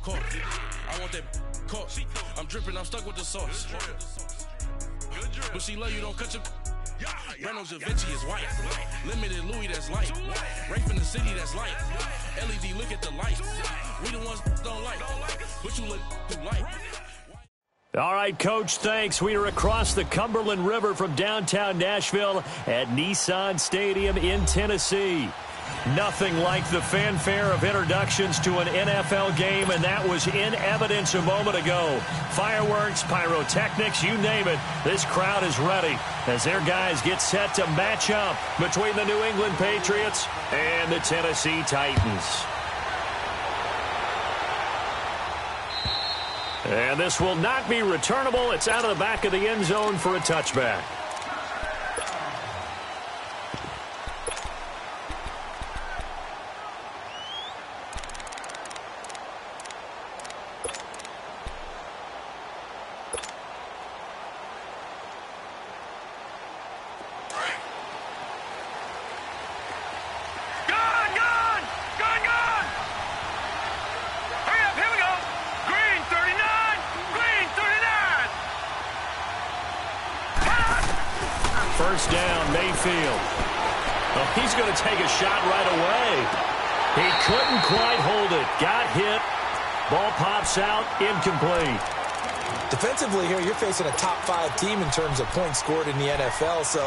court. I want that court. I'm dripping, I'm stuck with the sauce. But she love you, don't cut your. Reynolds Vinci is white. Limited Louis, that's light. Rape in the city, that's light. LED, look at the light. We the ones don't like, but you look too light. All right, Coach, thanks. We are across the Cumberland River from downtown Nashville at Nissan Stadium in Tennessee. Nothing like the fanfare of introductions to an NFL game, and that was in evidence a moment ago. Fireworks, pyrotechnics, you name it. This crowd is ready as their guys get set to match up between the New England Patriots and the Tennessee Titans. And this will not be returnable. It's out of the back of the end zone for a touchback. First down, Mayfield. Oh, he's going to take a shot right away. He couldn't quite hold it. Got hit. Ball pops out, incomplete. Defensively here, you're facing a top-5 team in terms of points scored in the NFL. So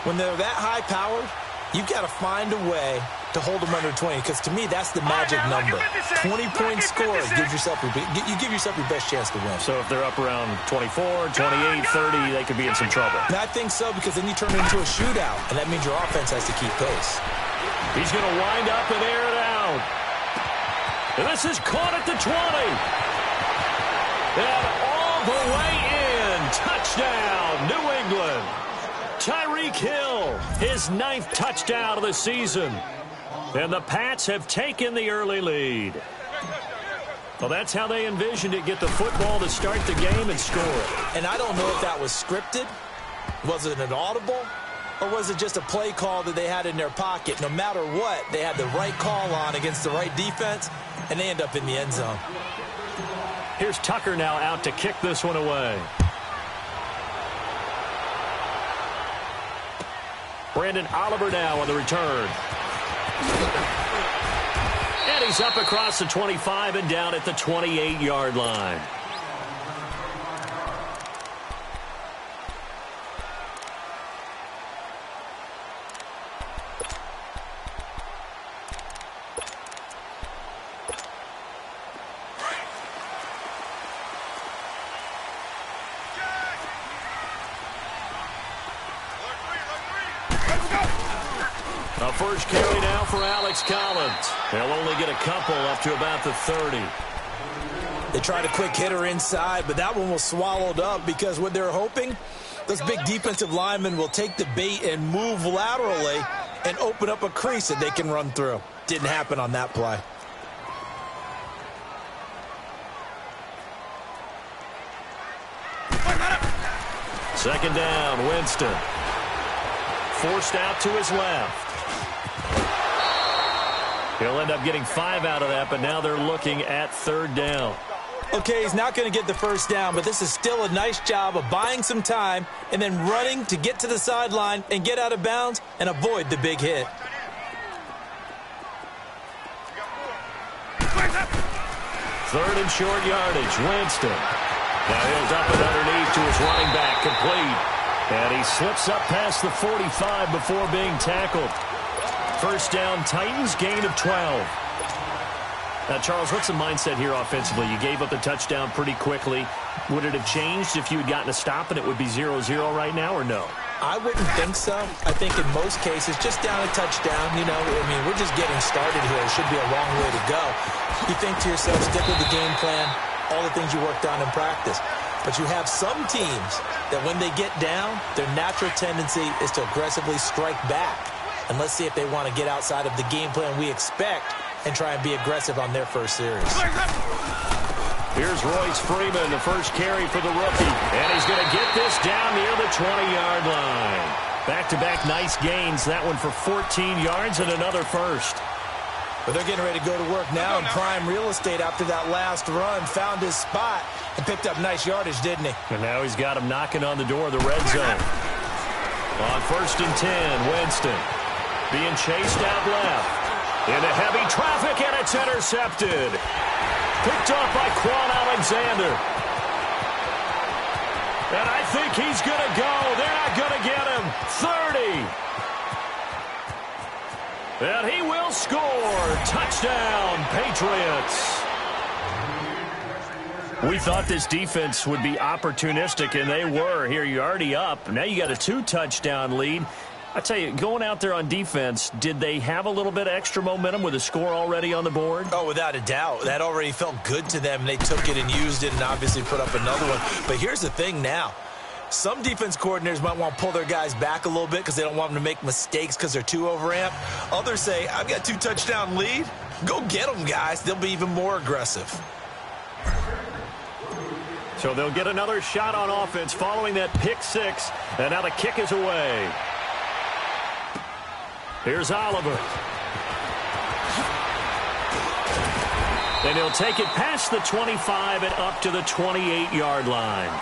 when they're that high-powered, you've got to find a way to hold them under 20, because to me, that's the magic number. 20-point score gives yourself you give yourself your best chance to win. So if they're up around 24, 28, 30, they could be in some trouble. And I think so, because then you turn it into a shootout, and that means your offense has to keep pace. He's going to wind up and air it out. And this is caught at the 20. And all the way in. Touchdown, New England. Tyreek Hill, his 9th touchdown of the season. And the Pats have taken the early lead. Well, that's how they envisioned it. Get the football to start the game and score. And I don't know if that was scripted. Was it an audible? Or was it just a play call that they had in their pocket? No matter what, they had the right call on against the right defense, and they end up in the end zone. Here's Tucker now out to kick this one away. Brandon Oliver now on the return. And he's up across the 25 and down at the 28-yard line. A first carry now for Alex Collins. They'll only get a couple up to about the 30. They tried a quick hitter inside, but that one was swallowed up because what they're hoping, those big defensive linemen will take the bait and move laterally and open up a crease that they can run through. Didn't happen on that play. Second down, Winston. Forced out to his left. He'll end up getting 5 out of that, but now they're looking at third down. Okay, he's not going to get the first down, but this is still a nice job of buying some time and then running to get to the sideline and get out of bounds and avoid the big hit. Third and short yardage, Winston. Now he'll dump it underneath to his running back, complete. And he slips up past the 45 before being tackled. First down, Titans, gain of 12. Now, Charles, what's the mindset here offensively? You gave up the touchdown pretty quickly. Would it have changed if you had gotten a stop and it would be 0-0 right now, or no? I wouldn't think so. I think in most cases, just down a touchdown, you know, I mean, we're just getting started here. It should be a long way to go. You think to yourself, stick with the game plan, all the things you worked on in practice. But you have some teams that when they get down, their natural tendency is to aggressively strike back. And let's see if they want to get outside of the game plan we expect and try and be aggressive on their first series. Here's Royce Freeman, the first carry for the rookie. And he's going to get this down near the 20-yard line. Back-to-back nice gains. That one for 14 yards and another first. But they're getting ready to go to work now in prime real estate after that last run. Found his spot and picked up nice yardage, didn't he? And now he's got him knocking on the door of the red zone. On 1st and 10, Winston being chased out left. Into heavy traffic, and it's intercepted. Picked off by Quan Alexander. And I think he's going to go. They're not going to get him. 30. And he will score. Touchdown, Patriots. We thought this defense would be opportunistic, and they were. Here, you're already up. Now you got a 2-touchdown lead. I tell you, going out there on defense, did they have a little bit of extra momentum with a score already on the board? Oh, without a doubt. That already felt good to them. They took it and used it and obviously put up another one. But here's the thing now. Some defense coordinators might want to pull their guys back a little bit because they don't want them to make mistakes because they're too overamped. Others say, I've got 2-touchdown lead. Go get them, guys. They'll be even more aggressive. So they'll get another shot on offense following that pick six. And now the kick is away. Here's Oliver. And he'll take it past the 25 and up to the 28-yard line.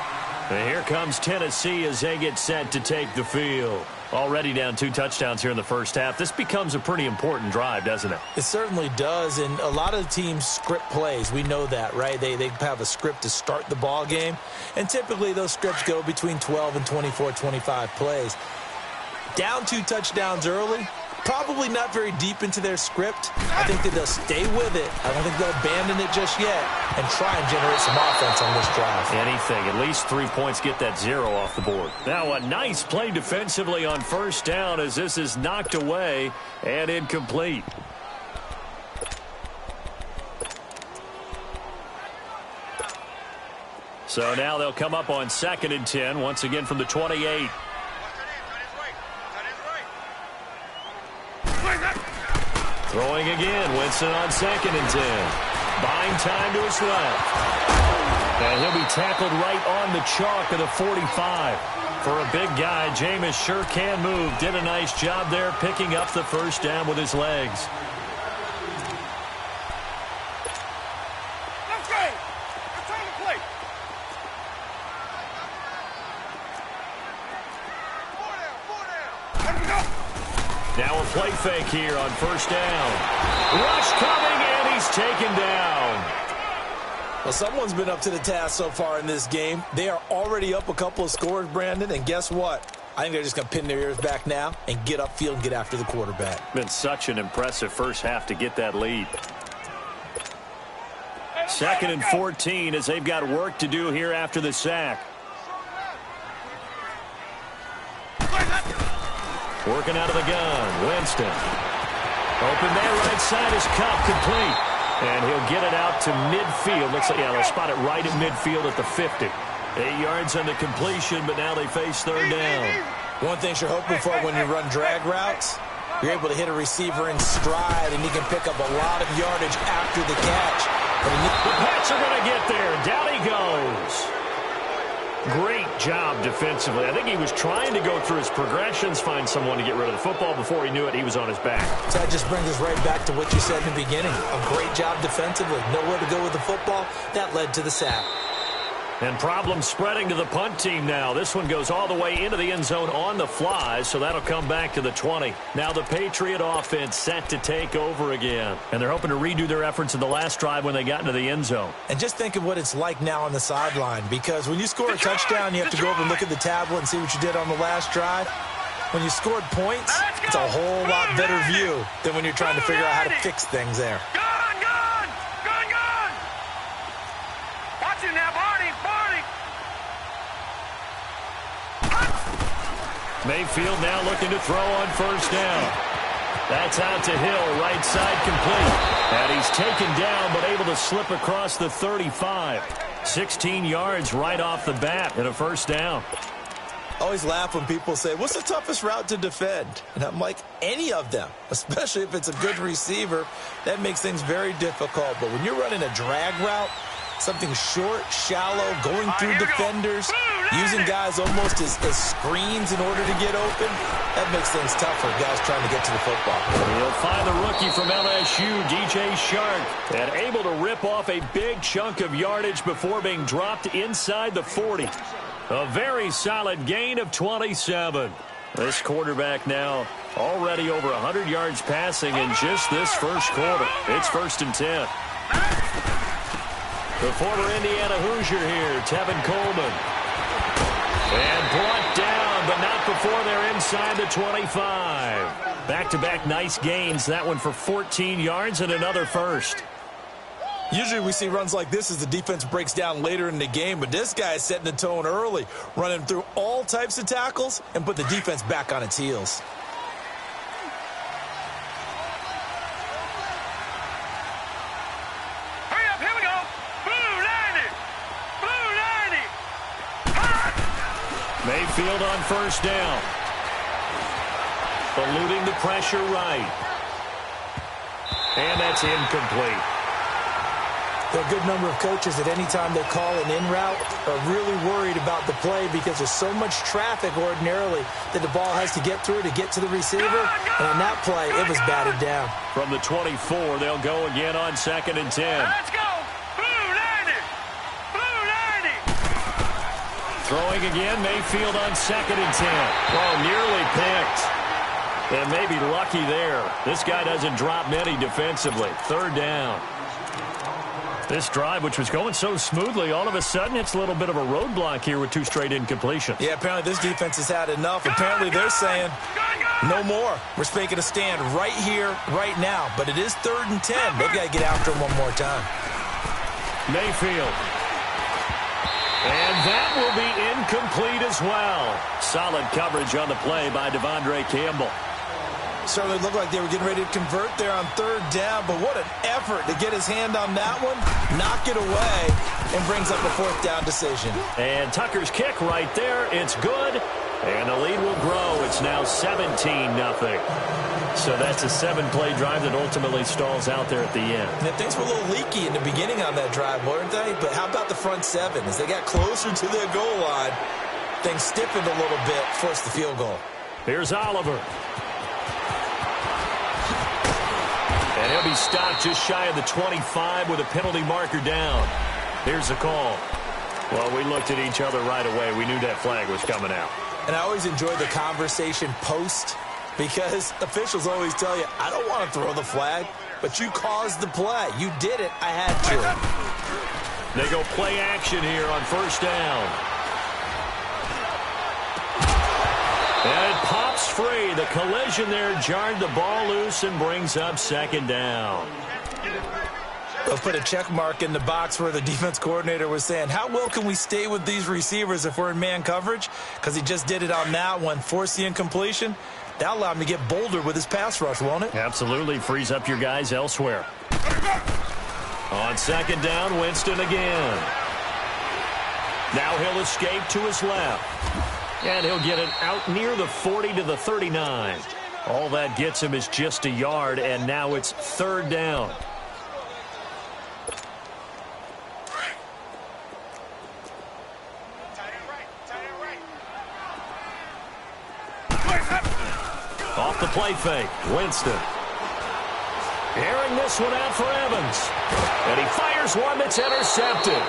And here comes Tennessee as they get set to take the field. Already down 2 touchdowns here in the first half. This becomes a pretty important drive, doesn't it? It certainly does, and a lot of the teams script plays. We know that, right? They have a script to start the ball game, and typically those scripts go between 12 and 24, 25 plays. Down 2 touchdowns early, probably not very deep into their script. I think that they'll stay with it. I don't think they'll abandon it just yet and try and generate some offense on this drive. Anything. At least 3 points, get that 0 off the board. Now a nice play defensively on first down as this is knocked away and incomplete. So now they'll come up on 2nd and 10 once again from the 28. Throwing again, Winston on 2nd and 10. Buying time to his left. And he'll be tackled right on the chalk of the 45. For a big guy, Jameis sure can move. Did a nice job there picking up the first down with his legs. Now a play fake here on first down. Rush coming, and he's taken down. Well, someone's been up to the task so far in this game. They are already up a couple of scores, Brandon, and guess what? I think they're just going to pin their ears back now and get upfield and get after the quarterback. Been such an impressive first half to get that lead. 2nd and 14 as they've got work to do here after the sack. Working out of the gun, Winston. Open there, right side is Cup, complete. And he'll get it out to midfield. Looks like, yeah, they'll spot it right at midfield at the 50. 8 yards on the completion, but now they face 3rd down. One thing you're hoping for when you run drag routes, you're able to hit a receiver in stride, and he can pick up a lot of yardage after the catch. The Pats are going to get there. Down he goes. Great job defensively. I think he was trying to go through his progressions, find someone to get rid of the football. Before he knew it, he was on his back. So that just brings us right back to what you said in the beginning. A great job defensively. Nowhere to go with the football. That led to the sack. And problems spreading to the punt team now. This one goes all the way into the end zone on the fly, so that'll come back to the 20. Now the Patriot offense set to take over again. And they're hoping to redo their efforts in the last drive when they got into the end zone. And just think of what it's like now on the sideline, because when you score a touchdown, you have to go over and look at the tablet and see what you did on the last drive. When you scored points, it's a whole lot better view than when you're trying to figure out how to fix things there. Watch it now, Barney. Mayfield now looking to throw on first down. That's out to Hill, right side complete. And he's taken down, but able to slip across the 35. 16 yards right off the bat and a first down. I always laugh when people say, what's the toughest route to defend? And I'm like, any of them, especially if it's a good receiver. That makes things very difficult. But when you're running a drag route, something short, shallow, going through defenders, using guys almost as screens in order to get open, that makes things tough for guys trying to get to the football. He'll find the rookie from LSU, DJ Shark, and able to rip off a big chunk of yardage before being dropped inside the 40. A very solid gain of 27. This quarterback now already over 100 yards passing in just this first quarter. It's 1st and 10. The former Indiana Hoosier here, Tevin Coleman. And brought down, but not before they're inside the 25. Back-to-back nice gains. That one for 14 yards and another first. Usually we see runs like this as the defense breaks down later in the game, but this guy is setting the tone early, running through all types of tackles and put the defense back on its heels. Hurry up, here we go. Blue 90. Blue 90. Mayfield on 1st down. Eluding the pressure right. And that's incomplete. A good number of coaches at any time they call an in route are really worried about the play because there's so much traffic ordinarily that the ball has to get through to get to the receiver. And on that play, it was batted down. From the 24, they'll go again on 2nd and 10. Let's go. Blue 90. Blue 90. Throwing again, Mayfield on 2nd and 10. Oh, nearly picked. And maybe lucky there. This guy doesn't drop many defensively. 3rd down. This drive, which was going so smoothly, all of a sudden it's a little bit of a roadblock here with 2 straight incompletions. Yeah, apparently this defense has had enough. Apparently they're saying no more. We're making a stand right here, right now. But it is 3rd and 10. They've got to get after him one more time. Mayfield. And that will be incomplete as well. Solid coverage on the play by Devondre Campbell. Certainly looked like they were getting ready to convert there on 3rd down, but what an effort to get his hand on that one, knock it away, and brings up a 4th down decision. And Tucker's kick right there. It's good, and the lead will grow. It's now 17-0. So that's a 7-play drive that ultimately stalls out there at the end. And things were a little leaky in the beginning on that drive, weren't they? But how about the front 7? As they got closer to their goal line, things stiffened a little bit, forced the field goal. Here's Oliver. And he'll be stopped just shy of the 25 with a penalty marker down. Here's the call. Well, we looked at each other right away. We knew that flag was coming out. And I always enjoy the conversation post because officials always tell you, I don't want to throw the flag, but you caused the play. You did it. I had to. They go play action here on 1st down. And it pops free. The collision there jarred the ball loose and brings up 2nd down. They'll put a check mark in the box where the defense coordinator was saying, how well can we stay with these receivers if we're in man coverage? Because he just did it on that one, forced the incompletion. That'll allow him to get bolder with his pass rush, won't it? Absolutely. Frees up your guys elsewhere. On 2nd down, Winston again. Now he'll escape to his left. And he'll get it out near the 40 to the 39. All that gets him is just a yard, and now it's 3rd down. Off the play fake, Winston. Airing this one out for Evans. And he fires one that's intercepted.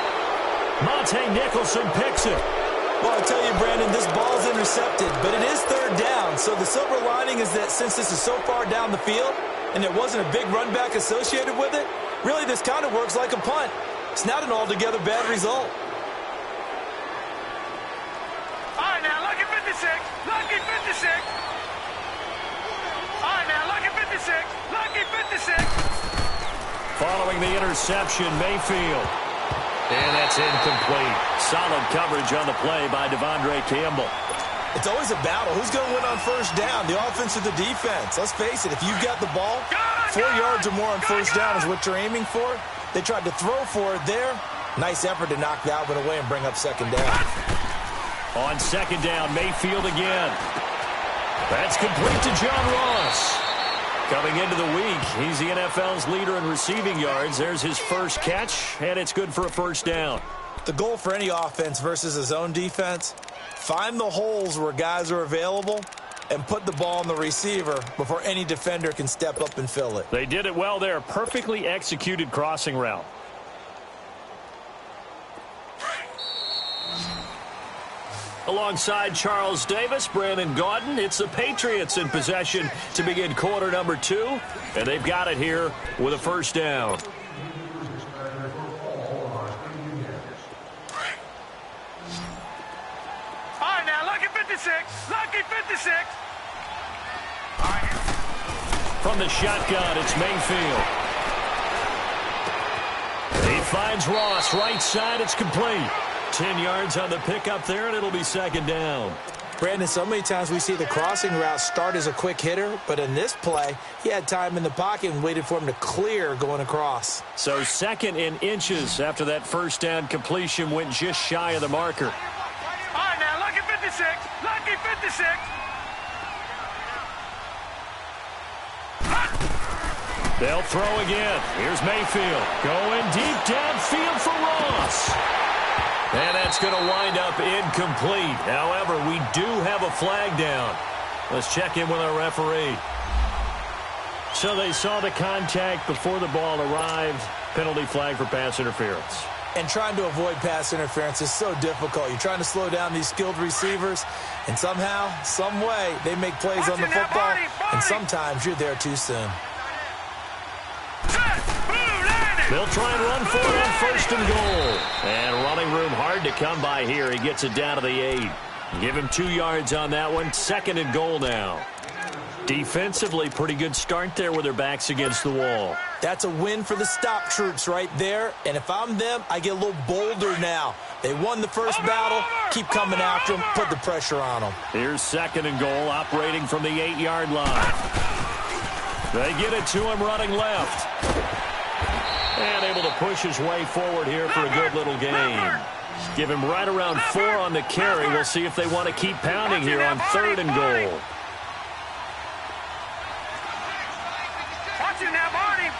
Monte Nicholson picks it. Well, I tell you, Brandon, this ball's intercepted, but it is 3rd down. So the silver lining is that since this is so far down the field and there wasn't a big run back associated with it, really this kind of works like a punt. It's not an altogether bad result. All right, now, lucky 56. Lucky 56. All right, now, lucky 56. Lucky 56. Following the interception, Mayfield. And that's incomplete. Solid coverage on the play by Devondre Campbell. It's always a battle. Who's going to win on 1st down, the offense or the defense? Let's face it, if you've got the ball, 4 yards or more on 1st down is what you're aiming for. They tried to throw for it there. Nice effort to knock that one away and bring up 2nd down. On 2nd down, Mayfield again. That's complete to John Ross. Coming into the week, he's the NFL's leader in receiving yards. There's his first catch, and it's good for a 1st down. The goal for any offense versus a zone defense, find the holes where guys are available and put the ball on the receiver before any defender can step up and fill it. They did it well there. Perfectly executed crossing route. Alongside Charles Davis, Brandon Gaudin, it's the Patriots in possession to begin quarter number 2, and they've got it here with a first down. All right, now, lucky 56. Lucky 56. From the shotgun, it's Mayfield. He finds Ross, right side, it's complete. 10 yards on the pickup there, and it'll be second down. Brandon, so many times we see the crossing route start as a quick hitter, but in this play, he had time in the pocket and waited for him to clear going across. So second in inches after that first down completion went just shy of the marker. All right, now, lucky 56. Lucky 56. They'll throw again. Here's Mayfield going deep downfield for Ross. And that's going to wind up incomplete. However, we do have a flag down. Let's check in with our referee. So they saw the contact before the ball arrived. Penalty flag for pass interference. And trying to avoid pass interference is so difficult. You're trying to slow down these skilled receivers, and somehow, some way, they make plays on the football, and sometimes you're there too soon. They'll try and run for it on first and goal. And running room hard to come by here. He gets it down to the 8. Give him 2 yards on that one. Second and goal now. Defensively, pretty good start there with their backs against the wall. That's a win for the stop troops right there. And if I'm them, I get a little bolder now. They won the first battle. Keep coming after them. Put the pressure on them. Here's second and goal, operating from the 8-yard line. They get it to him running left. And able to push his way forward here for a good little gain. Give him right around 4 on the carry. We'll see if they want to keep pounding here on third and goal. Watch it now, Barney.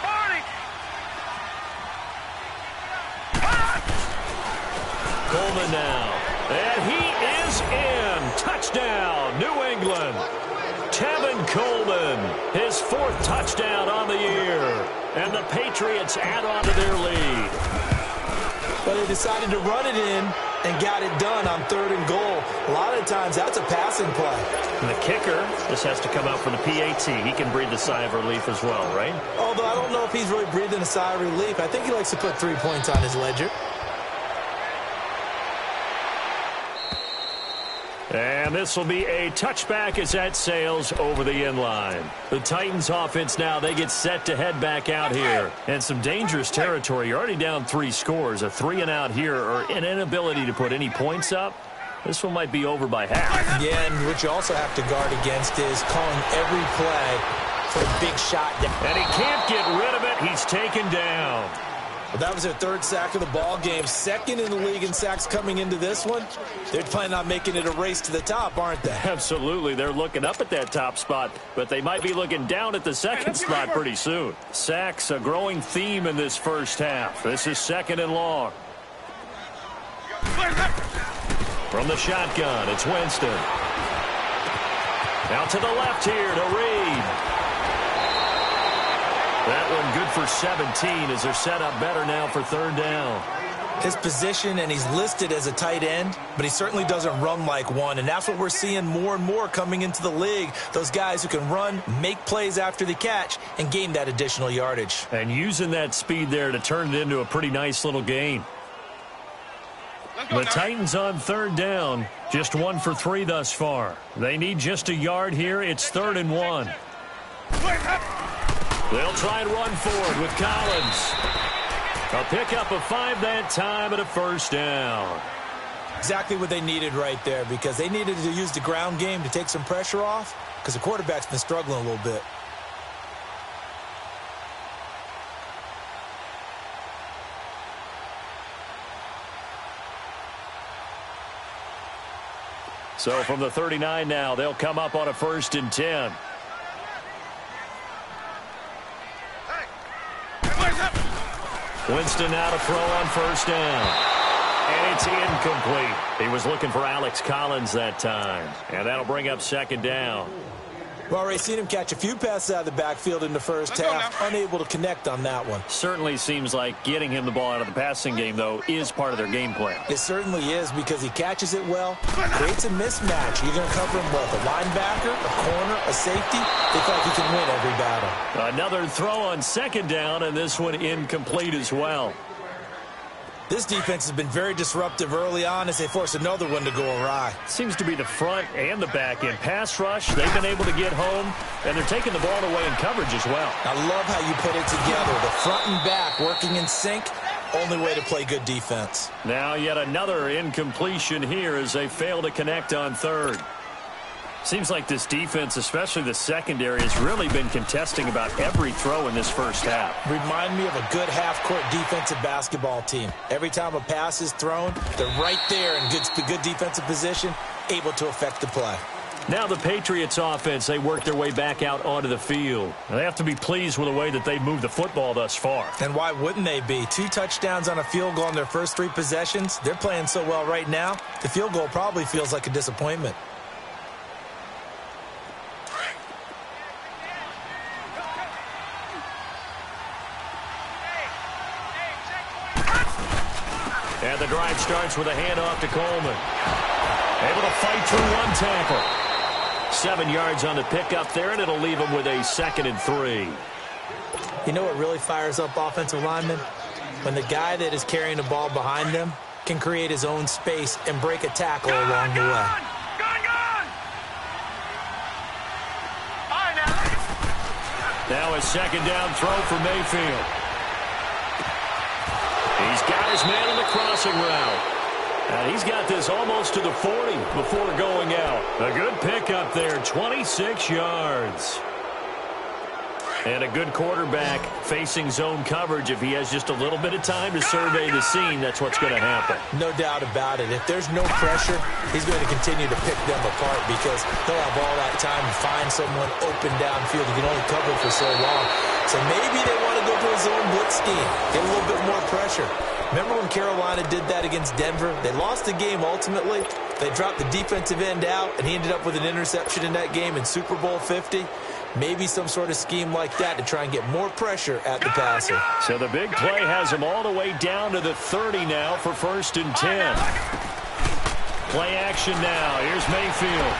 Coleman now. And he is in. Touchdown, New England. Tevin Coleman, his 4th touchdown on the year. And the Patriots add on to their lead. But they decided to run it in and got it done on third and goal. A lot of times, that's a passing play. And the kicker, this has to come out for the PAT. He can breathe a sigh of relief as well, right? Although I don't know if he's really breathing a sigh of relief. I think he likes to put 3 points on his ledger. And this will be a touchback as that sails over the inline. The Titans offense now, they get set to head back out here. And some dangerous territory. You're already down 3 scores. A 3-and-out here or an inability to put any points up. This one might be over by half. Yeah, and what you also have to guard against is calling every play for a big shot. And he can't get rid of it. He's taken down. Well, that was their 3rd sack of the ball game. 2nd in the league in sacks coming into this one. They're planning on making it a race to the top, aren't they? Absolutely. They're looking up at that top spot, but they might be looking down at the second spot pretty soon. Sacks, a growing theme in this first half. This is 2nd and long. From the shotgun, it's Winston. Out to the left here to Reed. That one good for 17 as they're set up better now for third down. His position, and he's listed as a tight end, but he certainly doesn't run like one, and that's what we're seeing more and more coming into the league. Those guys who can run, make plays after the catch, and gain that additional yardage. And using that speed there to turn it into a pretty nice little gain. The Titans on third down, just 1 for 3 thus far. They need just a yard here. It's 3rd and 1. They'll try and run forward with Collins. A pickup of 5 that time and a first down. Exactly what they needed right there, because they needed to use the ground game to take some pressure off, because the quarterback's been struggling a little bit. So from the 39 now, they'll come up on a 1st and 10. Winston now to throw on first down. And it's incomplete. He was looking for Alex Collins that time. And that'll bring up second down. Well, already seen him catch a few passes out of the backfield in the first half. Unable to connect on that one. Certainly seems like getting him the ball out of the passing game, though, is part of their game plan. It certainly is because he catches it well, creates a mismatch. You're going to cover him with a linebacker, a corner, a safety. They feel like he can win every battle. Another throw on second down, and this one incomplete as well. This defense has been very disruptive early on as they force another one to go awry. Seems to be the front and the back end. Pass rush, they've been able to get home, and they're taking the ball away in coverage as well. I love how you put it together. The front and back working in sync, only way to play good defense. Now yet another incompletion here as they fail to connect on third. Seems like this defense, especially the secondary, has really been contesting about every throw in this first half. Remind me of a good half-court defensive basketball team. Every time a pass is thrown, they're right there in good defensive position, able to affect the play. Now the Patriots offense, they work their way back out onto the field. They have to be pleased with the way that they've moved the football thus far. And why wouldn't they be? 2 touchdowns on a field goal in their first 3 possessions. They're playing so well right now, the field goal probably feels like a disappointment. And the drive starts with a handoff to Coleman. Able to fight through one tackle. 7 yards on the pickup there, and it'll leave him with a 2nd and 3. You know what really fires up offensive linemen? When the guy that is carrying the ball behind them can create his own space and break a tackle along the way. Now a 2nd down throw for Mayfield. He's got his man on the crossing route. And he's got this almost to the 40 before going out. A good pickup there, 26 yards. And a good quarterback facing zone coverage. If he has just a little bit of time to survey the scene, that's what's going to happen. No doubt about it. If there's no pressure, he's going to continue to pick them apart because he'll have all that time to find someone open downfield. He can only cover for so long. So maybe they want to go to a zone blitz scheme, get a little bit more pressure. Remember when Carolina did that against Denver? They lost the game ultimately. They dropped the defensive end out, and he ended up with an interception in that game in Super Bowl 50. Maybe some sort of scheme like that to try and get more pressure at the passer. So the big play has him all the way down to the 30 now for 1st and 10. Play action now. Here's Mayfield.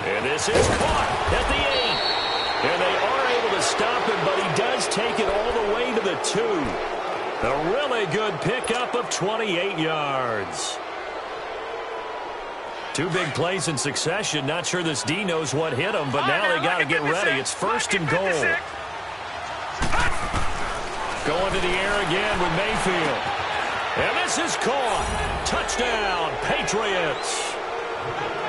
And this is caught at the 8. And they are able to stop him, but he does take it all the way to the 2. A really good pickup of 28 yards. 2 big plays in succession. Not sure this D knows what hit him, but now they got to get ready. It's 1st and goal. Going to the air again with Mayfield. And this is caught. Touchdown, Patriots.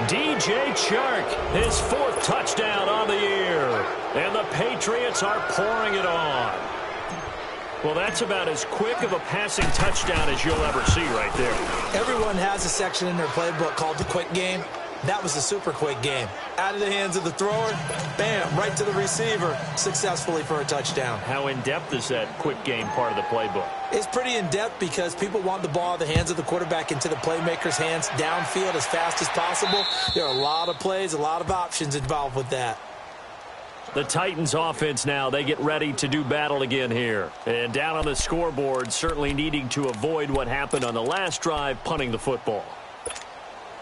DJ Chark, his 4th touchdown on the year. And the Patriots are pouring it on. Well, that's about as quick of a passing touchdown as you'll ever see right there. Everyone has a section in their playbook called the quick game. That was a super quick game. Out of the hands of the thrower, bam, right to the receiver, successfully for a touchdown. How in-depth is that quick game part of the playbook? It's pretty in-depth because people want the ball out of the hands of the quarterback into the playmaker's hands downfield as fast as possible. There are a lot of plays, a lot of options involved with that. The Titans offense now, they get ready to do battle again here. And down on the scoreboard, certainly needing to avoid what happened on the last drive, punting the football.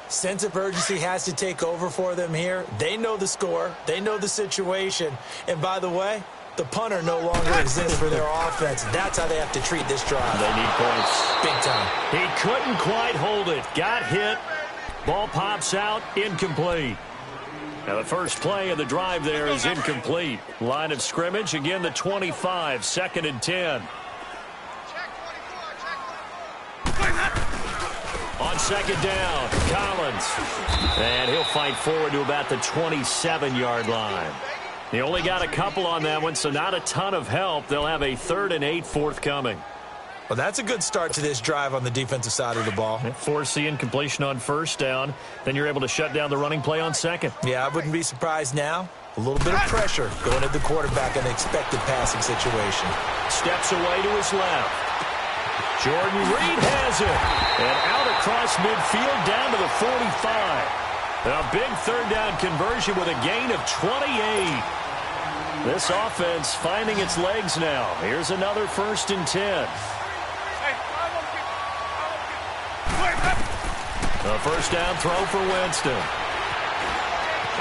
Sense of urgency has to take over for them here. They know the score. They know the situation. And by the way, the punter no longer exists for their offense. That's how they have to treat this drive. They need points. Big time. He couldn't quite hold it. Got hit. Ball pops out. Incomplete. Now the first play of the drive there is incomplete. Line of scrimmage, again the 25, 2nd and 10. On 2nd down, Collins. And he'll fight forward to about the 27-yard line. He only got a couple on that one, so not a ton of help. They'll have a 3rd and 8 forthcoming. Well, that's a good start to this drive on the defensive side of the ball. Force the incompletion on 1st down. Then you're able to shut down the running play on 2nd. Yeah, I wouldn't be surprised now. A little bit of pressure going at the quarterback in an expected passing situation. Steps away to his left. Jordan Reed has it. And out across midfield down to the 45. A big third down conversion with a gain of 28. This offense finding its legs now. Here's another 1st and 10. A first down throw for Winston.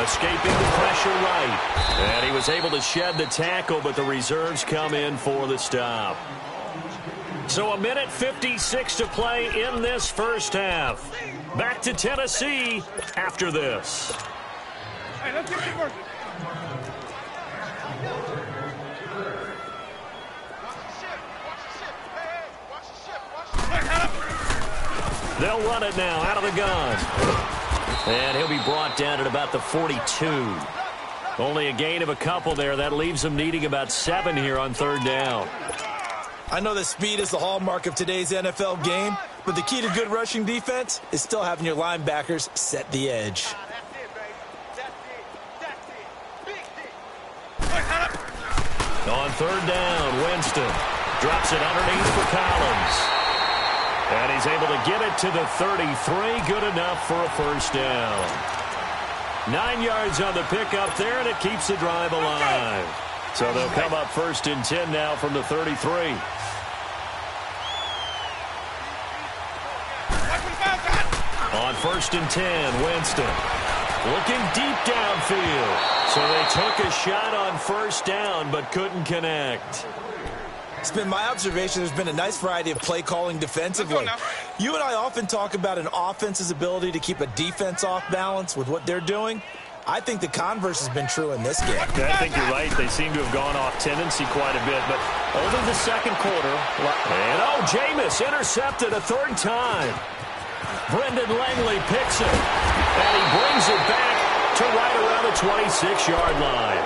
Escaping the pressure right. And he was able to shed the tackle, but the reserves come in for the stop. So 1:56 to play in this first half. Back to Tennessee after this. Hey, let's get to work. They'll run it now out of the gun. And he'll be brought down at about the 42. Only a gain of a couple there. That leaves them needing about 7 here on 3rd down. I know that speed is the hallmark of today's NFL game, but the key to good rushing defense is still having your linebackers set the edge. On 3rd down, Winston drops it underneath for Collins. And he's able to get it to the 33. Good enough for a first down. 9 yards on the pickup there, and it keeps the drive alive. So they'll come up 1st and 10 now from the 33. On 1st and 10, Winston looking deep downfield. So they took a shot on 1st down but couldn't connect. It's been my observation there's been a nice variety of play calling defensively. You and I often talk about an offense's ability to keep a defense off balance with what they're doing. I think the converse has been true in this game. Yeah, I think you're right. They seem to have gone off tendency quite a bit, but over the 2nd quarter. And Jameis intercepted a 3rd time. Brendan Langley picks it, and he brings it back to right around the 26-yard line.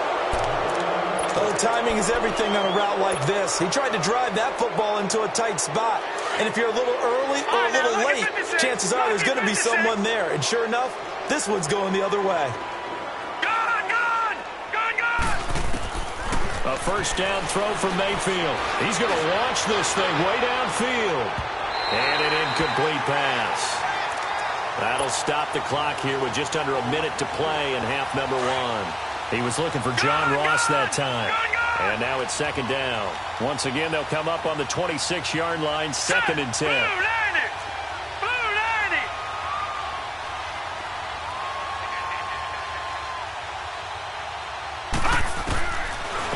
Oh, timing is everything on a route like this. He tried to drive that football into a tight spot. And if you're a little early or a little late, chances are there's going to be someone there. And sure enough, this one's going the other way. A first down throw for Mayfield. He's going to launch this thing way downfield. And an incomplete pass. That'll stop the clock here with just under a minute to play in half number 1. He was looking for John Ross that time. And now it's 2nd down. Once again, they'll come up on the 26-yard line, 2nd and 10.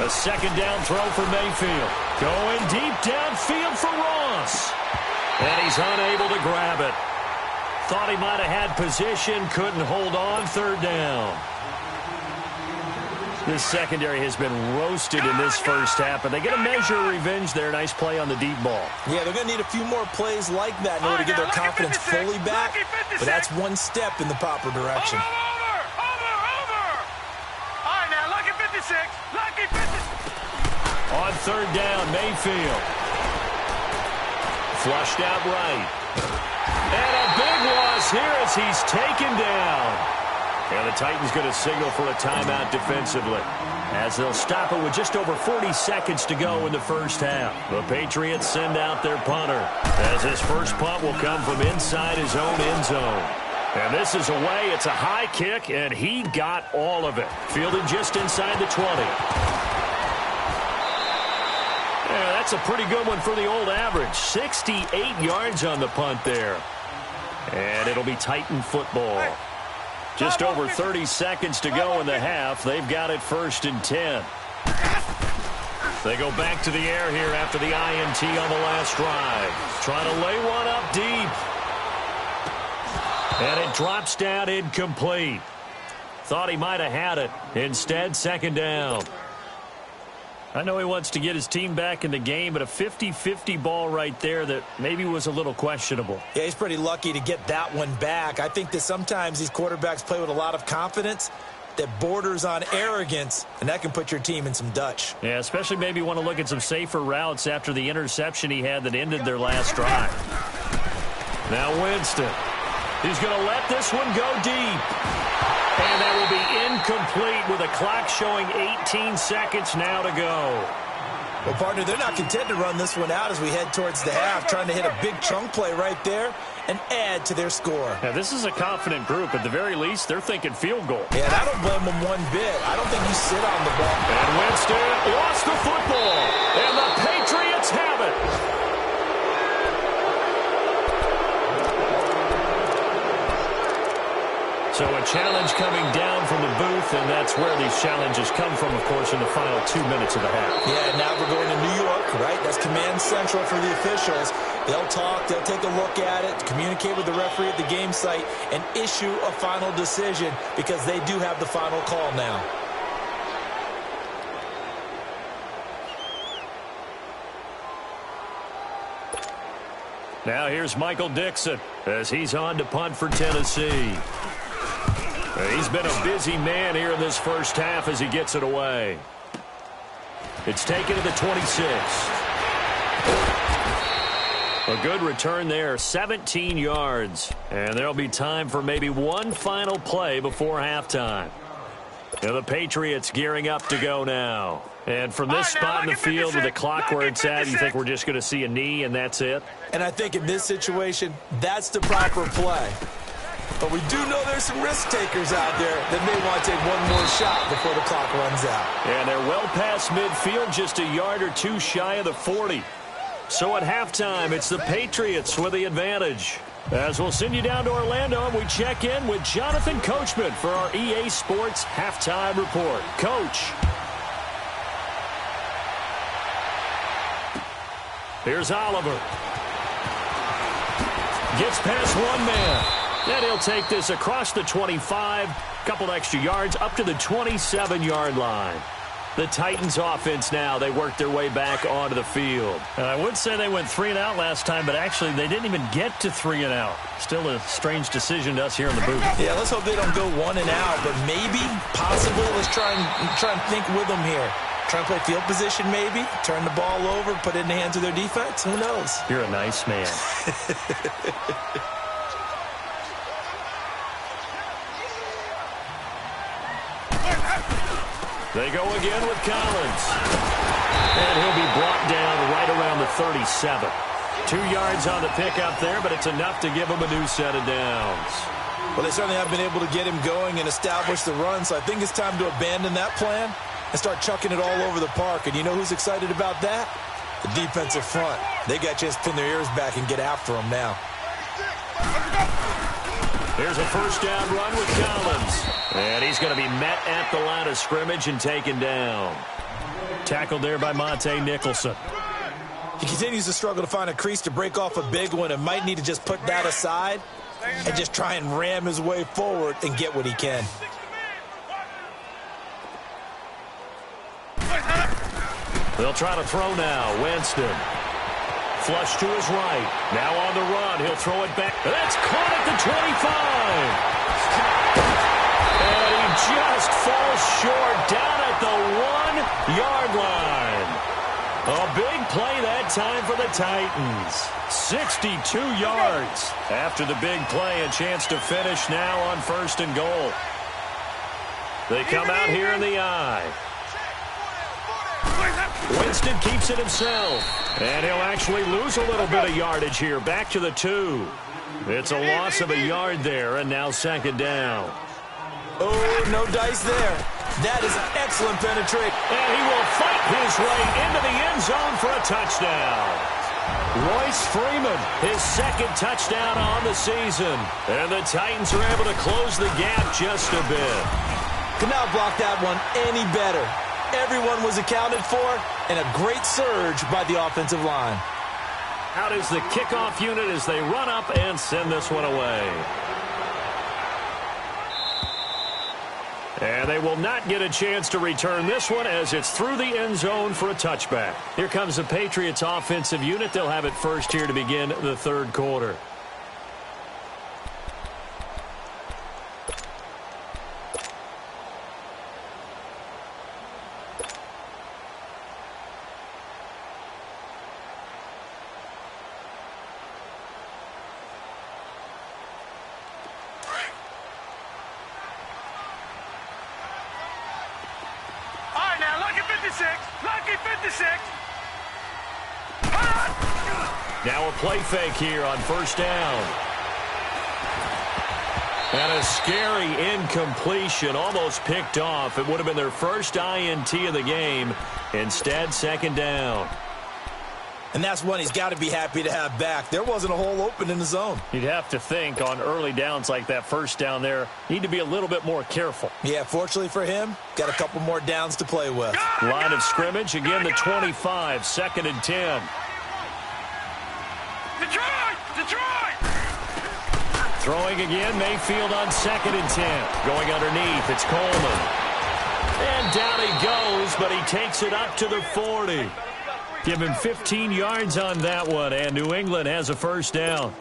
A 2nd down throw for Mayfield. Going deep downfield for Ross. And he's unable to grab it. Thought he might have had position, couldn't hold on, 3rd down. This secondary has been roasted in this first half, but they get a measure of revenge there. Nice play on the deep ball. Yeah, they're going to need a few more plays like that in order to get their confidence fully back, but that's one step in the proper direction. Over! All right, now, lucky 56. Lucky 56. On 3rd down, Mayfield. Flushed out right. And a big loss here as he's taken down. And the Titans going to signal for a timeout defensively, as they'll stop it with just over 40 seconds to go in the first half. The Patriots send out their punter, as his first punt will come from inside his own end zone. And this is away. It's a high kick, and he got all of it. Fielded just inside the 20. Yeah, that's a pretty good one for the old average. 68 yards on the punt there. And it'll be Titan football. Just over 30 seconds to go in the half. They've got it 1st and 10. They go back to the air here after the INT on the last drive. Trying to lay one up deep. And it drops down incomplete. Thought he might have had it. Instead, 2nd down. I know he wants to get his team back in the game, but a 50-50 ball right there that maybe was a little questionable. Yeah, he's pretty lucky to get that one back. I think that sometimes these quarterbacks play with a lot of confidence that borders on arrogance, and that can put your team in some Dutch. Yeah, especially maybe want to look at some safer routes after the interception he had that ended their last drive. Now Winston. He's going to let this one go deep. And that will be incomplete with a clock showing 18 seconds now to go. Well, partner, they're not content to run this one out as we head towards the half, trying to hit a big chunk play right there and add to their score. Now, this is a confident group. At the very least, they're thinking field goal. Yeah, and I don't blame them one bit. I don't think you sit on the ball. And Winston lost the football, and the Patriots have it. So a challenge coming down from the booth, and that's where these challenges come from, of course, in the final 2 minutes of the half. Yeah, now we're going to New York, right? That's command central for the officials. They'll talk, they'll take a look at it, communicate with the referee at the game site, and issue a final decision because they do have the final call now. Now here's Michael Dixon as he's on to punt for Tennessee. He's been a busy man here in this first half as he gets it away. It's taken to the 26. A good return there, 17 yards. And there'll be time for maybe one final play before halftime. Now the Patriots gearing up to go now. And from this spot in the field with the clock where it's at, you think we're just going to see a knee and that's it? And I think in this situation, that's the proper play. But we do know there's some risk takers out there that may want to take one more shot before the clock runs out. And they're well past midfield, just a yard or two shy of the 40. So at halftime, it's the Patriots with the advantage. As we'll send you down to Orlando, and we check in with Jonathan Coachman for our EA Sports Halftime Report. Coach. Here's Oliver. Gets past one man. And he'll take this across the 25, couple extra yards, up to the 27-yard line. The Titans offense now, they work their way back onto the field. And I would say they went 3 and out last time, but actually they didn't even get to 3 and out. Still a strange decision to us here in the booth. Yeah, let's hope they don't go 1 and out, but maybe, possibly, let's try and think with them here. Try and play field position maybe, turn the ball over, put it in the hands of their defense. Who knows? You're a nice man. They go again with Collins. And he'll be brought down right around the 37. 2 yards on the pickup there, but it's enough to give him a new set of downs. Well, they certainly have been able to get him going and establish the run, so I think it's time to abandon that plan and start chucking it all over the park. And you know who's excited about that? The defensive front. They got a chance to pin their ears back and get after him now. Here's a first down run with Collins. And he's going to be met at the line of scrimmage and taken down. Tackled there by Monte Nicholson. He continues to struggle to find a crease to break off a big one and might need to just put that aside and just try and ram his way forward and get what he can. They'll try to throw now. Winston. Flush to his right. Now on the run. He'll throw it back. That's caught at the 25. And he just falls short down at the 1-yard line. A big play that time for the Titans. 62 yards. After the big play, a chance to finish now on 1st and goal. They come out here in the eye. Winston keeps it himself. And he'll actually lose a little bit of yardage here. Back to the 2. It's a loss of a yard there, and now 2nd down. Oh, no dice there. That is an excellent penetration. And he will fight his way into the end zone for a touchdown. Royce Freeman, his 2nd touchdown on the season. And the Titans are able to close the gap just a bit. Could not block that one any better. Everyone was accounted for, and a great surge by the offensive line. Out is the kickoff unit as they run up and send this one away. And they will not get a chance to return this one as it's through the end zone for a touchback. Here comes the Patriots offensive unit. They'll have it first here to begin the 3rd quarter. Lucky 56. Now a play fake here on first down. And a scary incompletion, almost picked off. It would have been their first INT of the game. Instead, second down. And that's one he's got to be happy to have back. There wasn't a hole open in the zone. You'd have to think on early downs like that first down there, need to be a little bit more careful. Yeah, fortunately for him, got a couple more downs to play with. Line of scrimmage, again the 25, second and 10. Detroit! Throwing again, Mayfield on second and 10. Going underneath, it's Coleman. And down he goes, but he takes it up to the 40. Give him 15 yards on that one, and New England has a first down.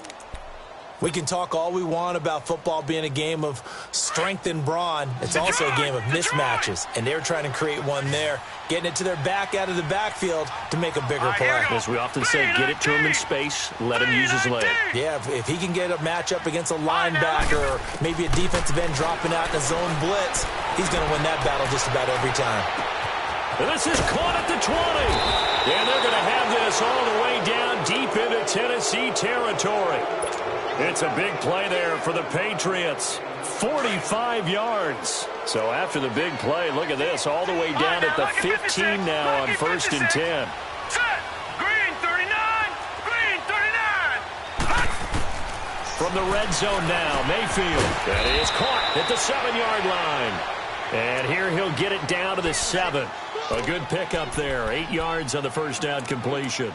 We can talk all we want about football being a game of strength and brawn. It's also a game of mismatches, and they're trying to create one there, getting it to their back out of the backfield to make a bigger play. As we often say, get it to him in space, let him use his leg. Yeah, if he can get a matchup against a linebacker or maybe a defensive end dropping out in a zone blitz, he's going to win that battle just about every time. And this is caught at the 20. And they're going to have this all the way down deep into Tennessee territory. It's a big play there for the Patriots. 45 yards. So after the big play, look at this, all the way down at the 15 now on first and 10. Set. Green 39. Green 39. From the red zone now, Mayfield. That is caught at the 7-yard line. And here he'll get it down to the 7. A good pickup there. 8 yards on the first down completion.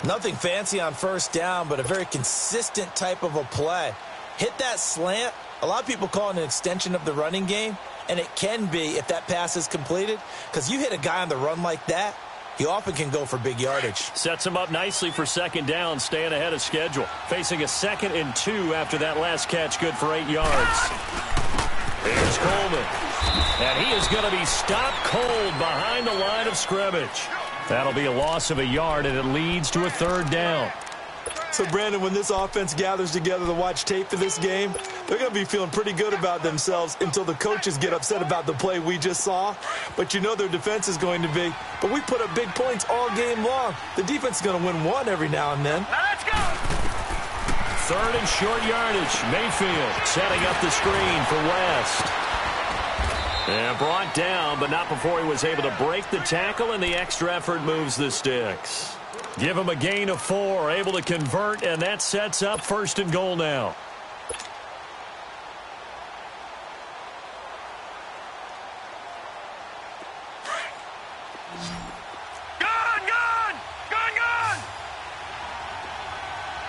Nothing fancy on first down, but a very consistent type of a play. Hit that slant. A lot of people call it an extension of the running game, and it can be if that pass is completed, because you hit a guy on the run like that, he often can go for big yardage. Sets him up nicely for second down, staying ahead of schedule. Facing a 2nd and 2 after that last catch, good for 8 yards. Here's Coleman. And he is going to be stopped cold behind the line of scrimmage. That'll be a loss of a yard, and it leads to a 3rd down. So, Brandon, when this offense gathers together to watch tape for this game, they're going to be feeling pretty good about themselves until the coaches get upset about the play we just saw. But you know their defense is going to be. But we put up big points all game long. The defense is going to win one every now and then. Now let's go. 3rd and short yardage. Mayfield setting up the screen for West. And brought down, but not before he was able to break the tackle, and the extra effort moves the sticks. Give him a gain of 4, able to convert, and that sets up 1st and goal now. Gone.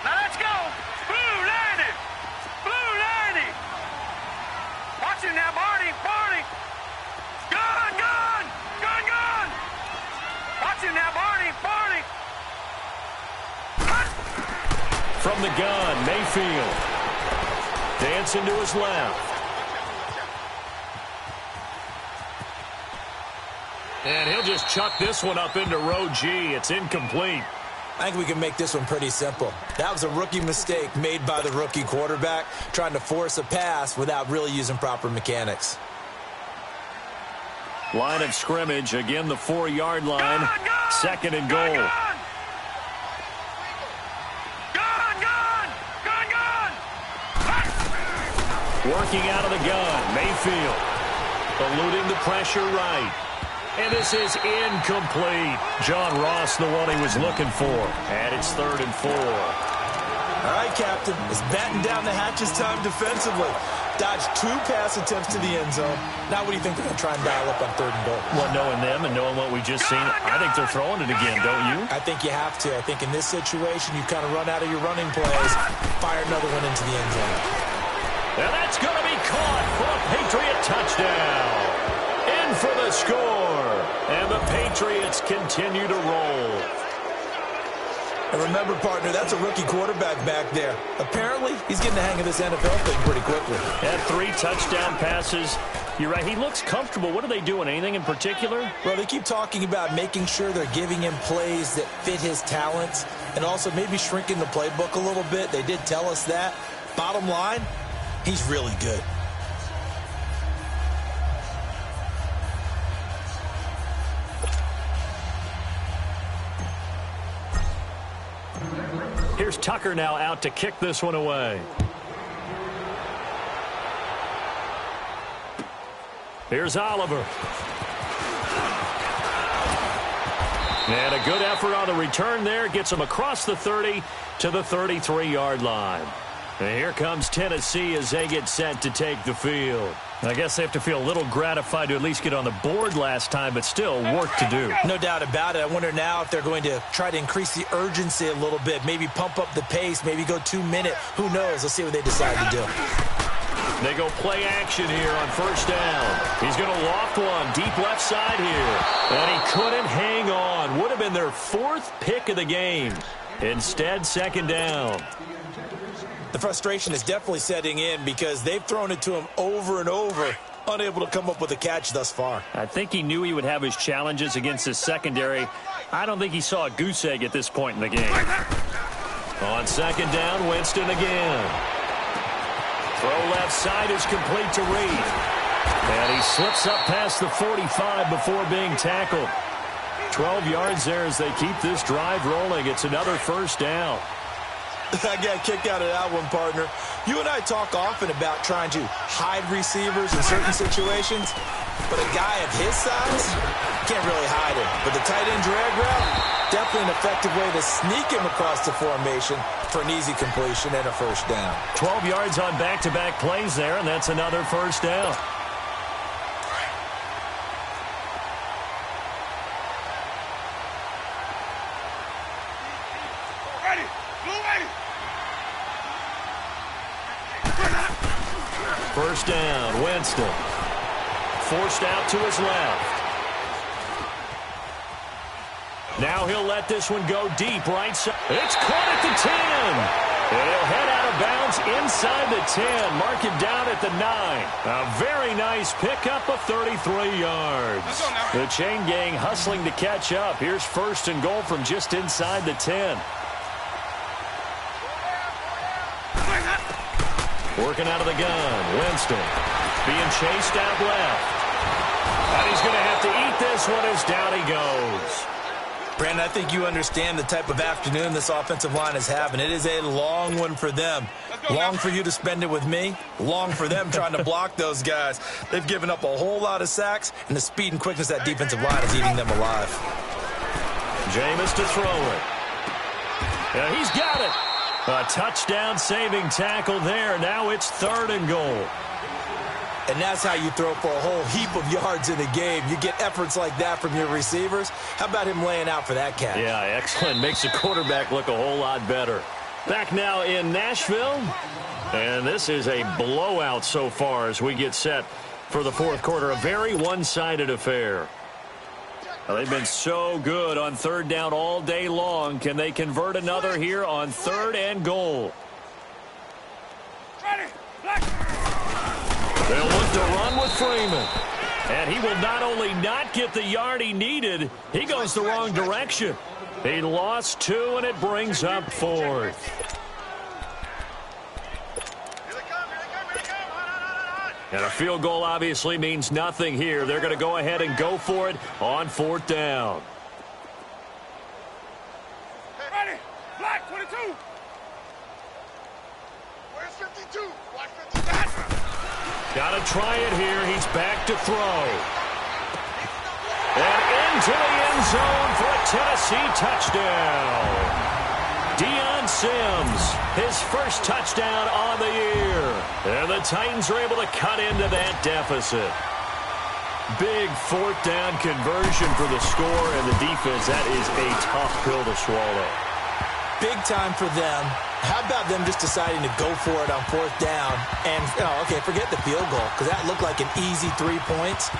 Now let's go. Blue Landy. Watch him now, Barney. Gone. Watch him now, Barney. From the gun, Mayfield. Dancing to his left. And he'll just chuck this one up into row G. It's incomplete. I think we can make this one pretty simple. That was a rookie mistake made by the rookie quarterback, trying to force a pass without really using proper mechanics. Line of scrimmage, again the 4-yard line. 2nd and goal. Gone. Working out of the gun, Mayfield. Eluding the pressure right. And this is incomplete. John Ross, the one he was looking for. And it's 3rd and 4. All right, Captain. It's batten down the hatches time defensively. Dodged 2 pass attempts to the end zone. Now what do you think they're going to try and dial up on 3rd and goal? Well, knowing them and knowing what we just seen, I think they're throwing it again, don't you? I think you have to. I think in this situation, you kind of run out of your running plays, fire another one into the end zone. And that's going to be caught for a Patriot touchdown. In for the score. And the Patriots continue to roll. And remember, partner, that's a rookie quarterback back there. Apparently, he's getting the hang of this NFL thing pretty quickly. Had 3 touchdown passes. You're right, he looks comfortable. What are they doing? Anything in particular? Well, they keep talking about making sure they're giving him plays that fit his talents and also maybe shrinking the playbook a little bit. They did tell us that. Bottom line, he's really good. Here's Tucker now out to kick this one away. Here's Oliver. And a good effort on the return there. Gets him across the 30 to the 33-yard line. And here comes Tennessee as they get set to take the field. I guess they have to feel a little gratified to at least get on the board last time, but still work to do. No doubt about it. I wonder now if they're going to try to increase the urgency a little bit, maybe pump up the pace, maybe go 2-minute. Who knows? Let's see what they decide to do. They go play action here on first down. He's going to loft one deep left side here. And he couldn't hang on. Would have been their 4th pick of the game. Instead, second down. The frustration is definitely setting in because they've thrown it to him over and over, unable to come up with a catch thus far. I think he knew he would have his challenges against his secondary. I don't think he saw a goose egg at this point in the game. On second down, Winston again. Throw left side is complete to Reed. And he slips up past the 45 before being tackled. 12 yards there as they keep this drive rolling. It's another first down. I got a kick out of that one, partner. You and I talk often about trying to hide receivers in certain situations, but a guy of his size can't really hide him. But the tight end drag route, definitely an effective way to sneak him across the formation for an easy completion and a first down. 12 yards on back-to-back plays there, and that's another first down. First down, Winston. Forced out to his left. Now he'll let this one go deep right side. It's caught at the 10. And he'll head out of bounds inside the 10. Mark him down at the 9. A very nice pickup of 33 yards. The chain gang hustling to catch up. Here's first and goal from just inside the 10. Working out of the gun, Winston being chased out left. And he's going to have to eat this one as down he goes. Brandon, I think you understand the type of afternoon this offensive line is having. It is a long one for them. Long for you to spend it with me. Long for them trying to block those guys. They've given up a whole lot of sacks, and the speed and quickness of that defensive line is eating them alive. Jameis to throw it. Yeah, he's got it. A touchdown-saving tackle there. Now it's 3rd and goal. And that's how you throw for a whole heap of yards in a game. You get efforts like that from your receivers. How about him laying out for that catch? Yeah, excellent. Makes the quarterback look a whole lot better. Back now in Nashville. And this is a blowout so far as we get set for the 4th quarter. A very one-sided affair. Well, they've been so good on 3rd down all day long. Can they convert another here on 3rd and goal? They'll look to run with Freeman. And he will not only not get the yard he needed, he goes the wrong direction. He lost 2, and it brings up 4th. And a field goal obviously means nothing here. They're going to go ahead and go for it on 4th down. Ready. Black 22. Where's 52? Black 52. Got to try it here. He's back to throw. And into the end zone for a Tennessee touchdown. Deion Sims, his first touchdown on the year. And the Titans are able to cut into that deficit. Big 4th down conversion for the score, and the defense, that is a tough pill to swallow. Big time for them. How about them just deciding to go for it on 4th down? And, okay, forget the field goal, because that looked like an easy 3 points.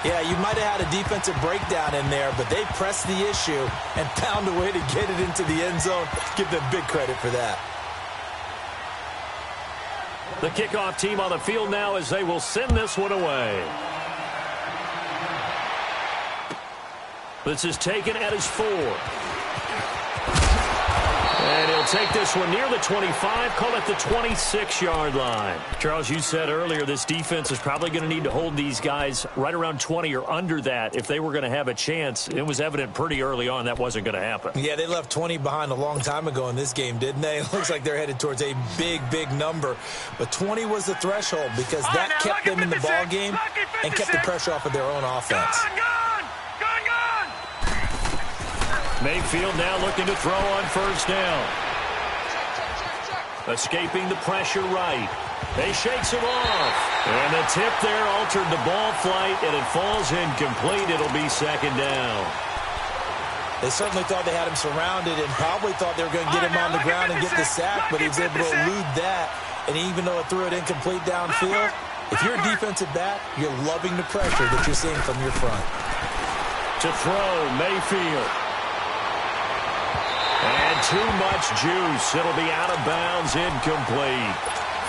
Yeah, you might have had a defensive breakdown in there, but they pressed the issue and found a way to get it into the end zone. Give them big credit for that. The kickoff team on the field now as they will send this one away. This is taken at his 4. And he'll take this one near the 25, call it the 26-yard line. Charles, you said earlier this defense is probably going to need to hold these guys right around 20 or under that if they were going to have a chance. It was evident pretty early on that wasn't going to happen. Yeah, they left 20 behind a long time ago in this game, didn't they? It looks like they're headed towards a big, big number. But 20 was the threshold because that kept them in the ball game and kept the pressure off of their own offense. Mayfield now looking to throw on first down. Escaping the pressure right. They shakes him off. And the tip there altered the ball flight, and it falls incomplete. It'll be second down. They certainly thought they had him surrounded and probably thought they were going to get him on the ground and get the sack, but he was able to elude that. And even though it threw it incomplete downfield, if you're a defensive back, you're loving the pressure that you're seeing from your front. To throw, Mayfield. And too much juice. It'll be out of bounds, incomplete.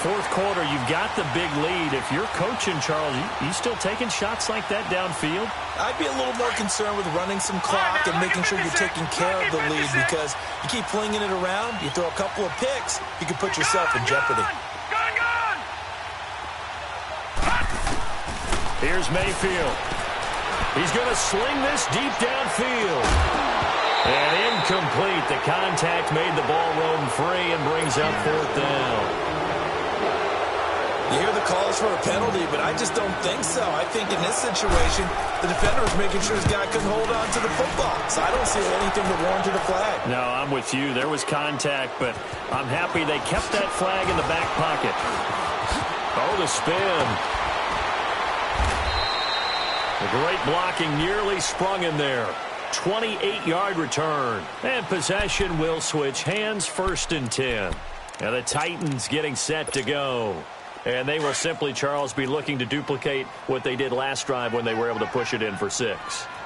Fourth quarter, you've got the big lead. If you're coaching, Charles, you still taking shots like that downfield? I'd be a little more concerned with running some clock and making sure you're taking care of the lead because you keep flinging it around, you throw a couple of picks, you can put yourself in jeopardy. Here's Mayfield. He's going to sling this deep downfield. And incomplete. The contact made the ball roam free and brings up fourth down. You hear the calls for a penalty, but I just don't think so. I think in this situation, the defender was making sure his guy couldn't hold on to the football. So I don't see anything to warrant a flag. No, I'm with you. There was contact, but I'm happy they kept that flag in the back pocket. Oh, the spin. The great blocking nearly sprung in there. 28-yard return. And possession will switch hands, 1st and 10. Now the Titans getting set to go. And they will simply, Charles, be looking to duplicate what they did last drive when they were able to push it in for 6.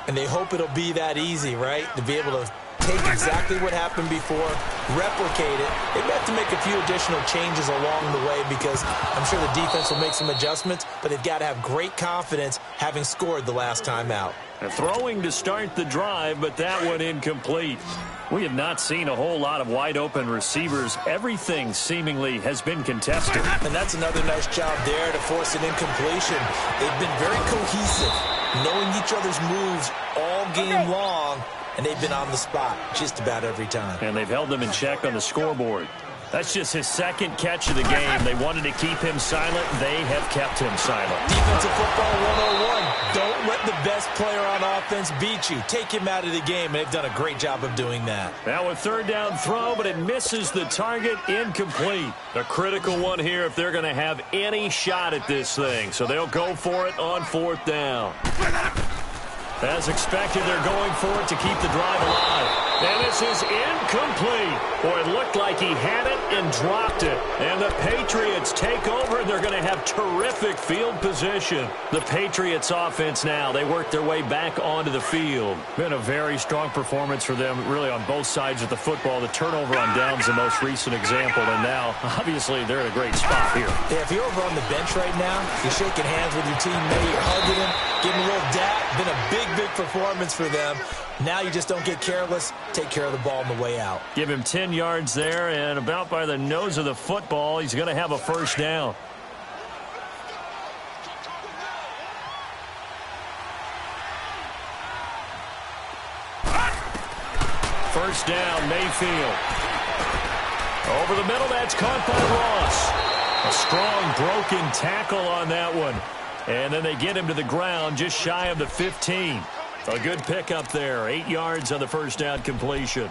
And they hope it'll be that easy, right? To be able to take exactly what happened before, replicate it. They have to make a few additional changes along the way because I'm sure the defense will make some adjustments, but they've got to have great confidence having scored the last time out. Throwing to start the drive, but that one incomplete. We have not seen a whole lot of wide-open receivers. Everything seemingly has been contested. And that's another nice job there to force an incompletion. They've been very cohesive, knowing each other's moves all game long, and they've been on the spot just about every time. And they've held them in check on the scoreboard. That's just his second catch of the game. They wanted to keep him silent. They have kept him silent. Defensive football 101. Don't let the best player on offense beat you. Take him out of the game, and they've done a great job of doing that. Now a third down throw, but it misses the target, incomplete. A critical one here if they're going to have any shot at this thing. So they'll go for it on 4th down. As expected, they're going for it to keep the drive alive. And this is incomplete. Boy, it looked like he had it and dropped it. And the Patriots take over, and they're going to have terrific field position. The Patriots offense now, they work their way back onto the field. Been a very strong performance for them, really, on both sides of the football. The turnover on downs the most recent example, and now, obviously, they're in a great spot here. Yeah, if you're over on the bench right now, you're shaking hands with your teammate, you're hugging him, giving him a little dap. Been a big performance for them. Now you just don't get careless. Take care of the ball on the way out. Give him 10 yards there, and about by the nose of the football, he's going to have a first down. First down, Mayfield. Over the middle, that's caught by Ross. A strong broken tackle on that one. And then they get him to the ground just shy of the 15. A good pickup there. 8 yards on the first down completion.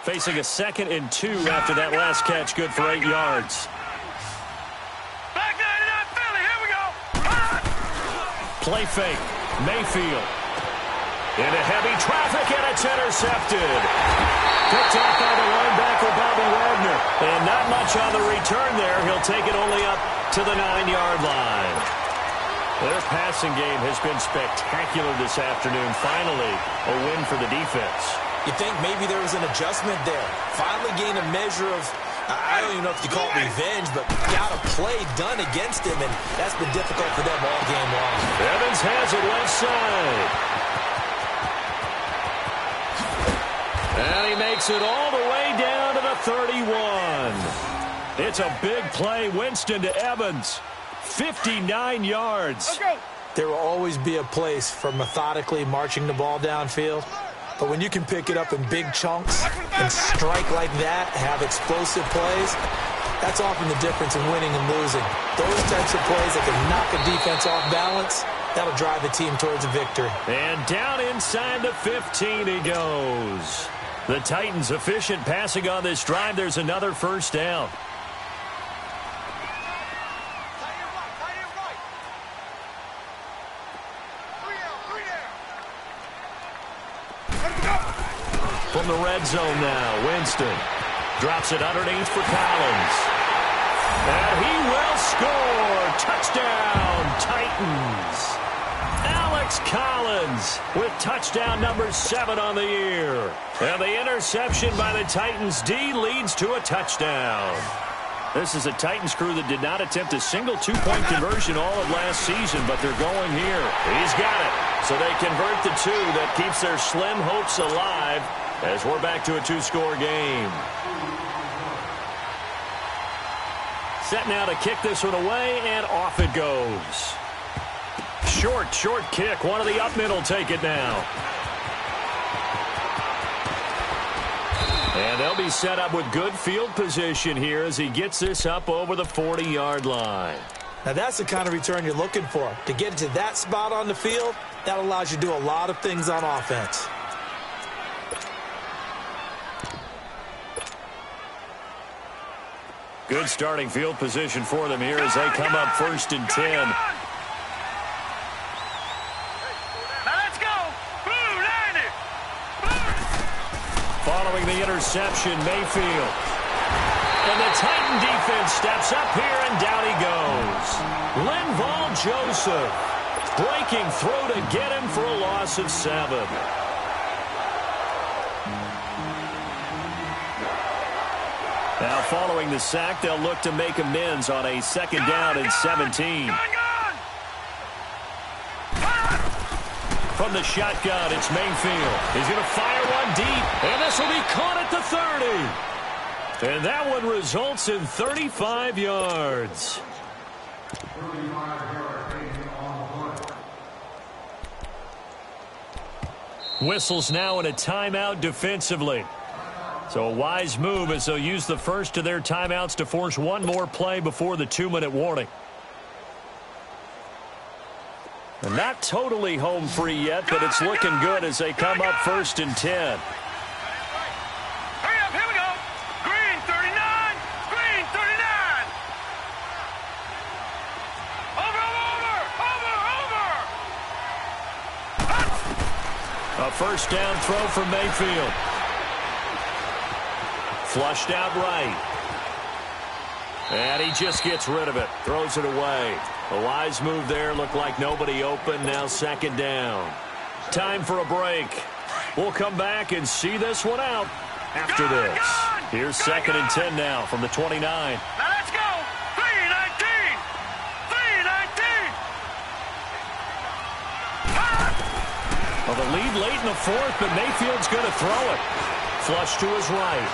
Facing a 2nd and 2 after that last catch. Good for 8 yards. Back 99 Philly, here we go. Play fake. Mayfield. Into heavy traffic, and it's intercepted. Picked off by the linebacker, Bobby Wagner. And not much on the return there. He'll take it only up to the 9-yard line. Their passing game has been spectacular this afternoon. Finally, a win for the defense. You think maybe there was an adjustment there. Finally gained a measure of, I don't even know if you call it revenge, but got a play done against him, and that's been difficult for them all game long. Evans has it left side. takes it all the way down to the 31. It's a big play. Winston to Evans. 59 yards. Okay. There will always be a place for methodically marching the ball downfield. But when you can pick it up in big chunks and strike like that, have explosive plays, that's often the difference in winning and losing. Those types of plays that can knock a defense off balance, that'll drive the team towards a victory. And down inside the 15 he goes. The Titans efficient passing on this drive. There's another first down. From the red zone now, Winston drops it underneath for Collins. And he will score. Touchdown, Titans. Alex Collins with touchdown number 7 on the year. And the interception by the Titans D leads to a touchdown. This is a Titans crew that did not attempt a single two-point conversion all of last season, but they're going here. He's got it. So they convert the 2. That keeps their slim hopes alive as we're back to a 2-score game. Set now to kick this one away, and off it goes. Short kick. One of the up mid will take it now. And they'll be set up with good field position here as he gets this up over the 40-yard line. Now that's the kind of return you're looking for. To get to that spot on the field, that allows you to do a lot of things on offense. Good starting field position for them here as they come up 1st and 10. Following the interception, Mayfield. And the Titan defense steps up here, and down he goes. Linval Joseph breaking through to get him for a loss of 7. Now following the sack, they'll look to make amends on a 2nd down and 17. From the shotgun, it's Mayfield. He's going to fire one deep, and this will be caught at the 30. And that one results in 35 yards. Whistles now in a timeout defensively. So a wise move as they'll use the first of their timeouts to force one more play before the 2-minute warning. And not totally home free yet, but it's looking good as they come up 1st and 10. Hurry up, here we go. Green 39, green 39. Over. A first down throw from Mayfield. Flushed out right. And he just gets rid of it. Throws it away. A wise move there. Looked like nobody open. Now 2nd down. Time for a break. We'll come back and see this one out after this. Here's 2nd and 10 now from the 29. Now let's go. 3-19. 3-19. Well, the lead late in the 4th, but Mayfield's going to throw it. Flush to his right.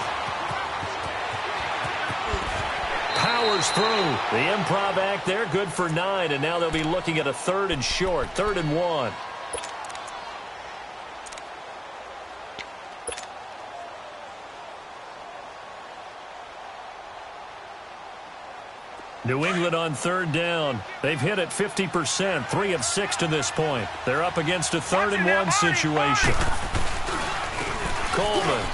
Powers through. The improv act there, good for 9, and now they'll be looking at a 3rd and short, 3rd and 1. New England on 3rd down. They've hit it 50%, 3 of 6 to this point. They're up against a 3rd and 1 situation. Coleman.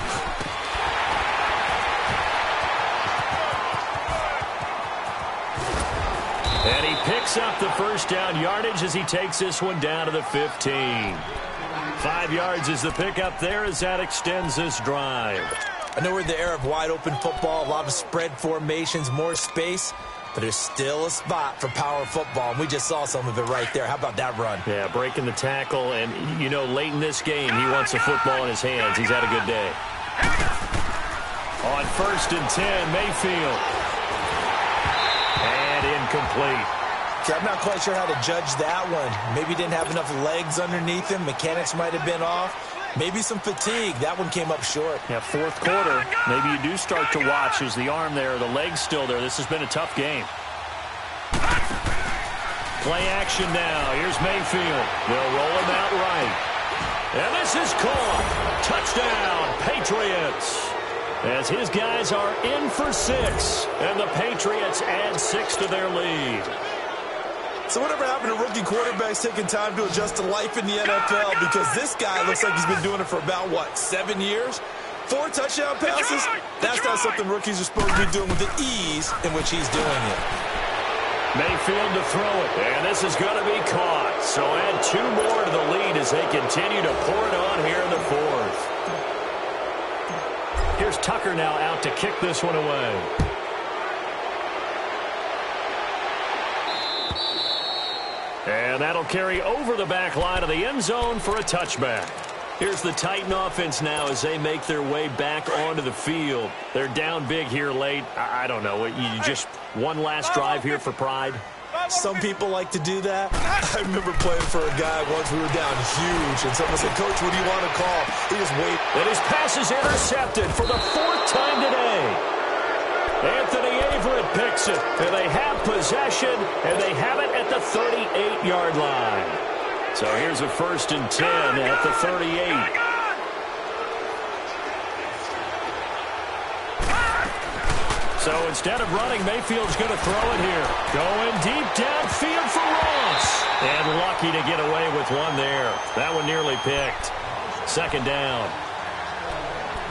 And he picks up the first down yardage as he takes this one down to the 15. 5 yards is the pickup there as that extends this drive. I know we're in the era of wide-open football, a lot of spread formations, more space, but there's still a spot for power football, and we just saw some of it right there. How about that run? Yeah, breaking the tackle, and, you know, late in this game, he wants the football in his hands. He's had a good day. On 1st and 10, Mayfield. And incomplete. Okay, I'm not quite sure how to judge that one. Maybe he didn't have enough legs underneath him. Mechanics might have been off. Maybe some fatigue. That one came up short. Yeah, fourth quarter. Maybe you do start to watch. Is the arm there, the leg's still there? This has been a tough game. Play action now. Here's Mayfield. They'll roll him out right. And this is caught. Touchdown, Patriots. As his guys are in for 6. And the Patriots add 6 to their lead. So whatever happened to rookie quarterbacks taking time to adjust to life in the NFL? Because this guy looks like he's been doing it for about, 7 years? 4 touchdown passes? That's not something rookies are supposed to be doing with the ease in which he's doing it. Mayfield to throw it, and this is going to be caught. So add 2 more to the lead as they continue to pour it on here in the 4th. Here's Tucker now out to kick this one away. And that'll carry over the back line of the end zone for a touchback. Here's the Titan offense now as they make their way back onto the field. They're down big here late. I don't know. You just one last drive here for pride? Some people like to do that. I remember playing for a guy once. We were down huge, and someone said, "Coach, what do you want to call?" He just waited. And his pass is intercepted for the 4th time today. Anthony Averett picks it, and they have possession, and they have it at the 38-yard line. So here's a 1st and 10 at the 38. So instead of running, Mayfield's going to throw it here. Going deep downfield for Ross. And lucky to get away with one there. That one nearly picked. 2nd down.